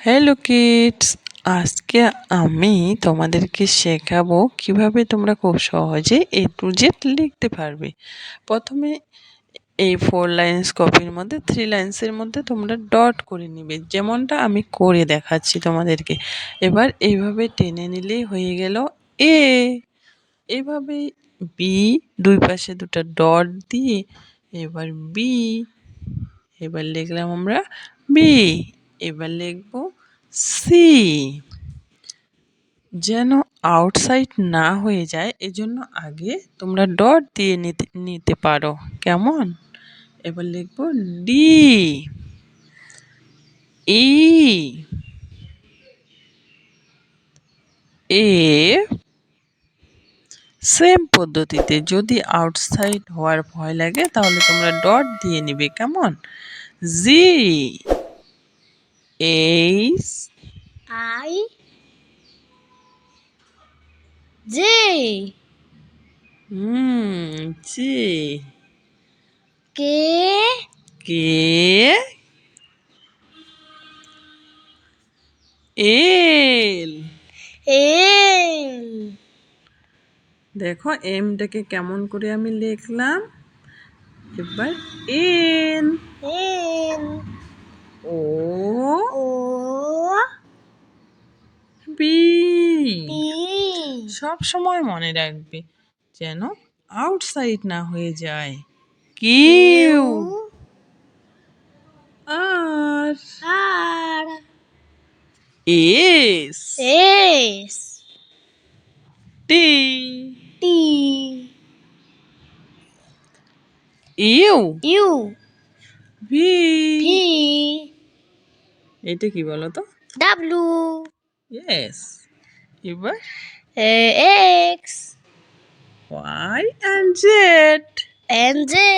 Hello kids, আজকে আমি তোমাদেরকে শেখাবো কিভাবে তোমরা খুব সহজে A to Z লিখতে পারবে। প্রথমে এই 4 লাইন্স কপির মধ্যে 3 লাইন্সের মধ্যে তোমরা ডট করে নিবে, যেমনটা আমি করে দেখাচ্ছি তোমাদেরকে। এবার এইভাবে টেনে নিলেই হয়ে গেল এ। এভাবে বি, দুই পাশে দুটো ডট দিয়ে এবার বি, এবার লিখলাম আমরা বি। এবার লিখব সি। যেন আউটসাইড না হয়ে যায় এজন্য আগে তোমরা ডট দিয়ে নিতে পারো, কেমন? এবার লিখব ডি। ই, এ সেম পদ্ধতিতে যদি আউটসাইড হওয়ার ভয় লাগে তাহলে তোমরা ডট দিয়ে নিবে, কেমন? G, H, I J G, K K, L. L দেখো এমটাকে কেমন করে আমি লিখলাম। এবার N, N O, O B. P সব সময় মনে রাখবে যেন আউটসাইড না হয়ে যায়। Q, Q R, R S, S T, T U, U V. P এটা কি বলো তো? W yes. এবার X Y and Z. and Z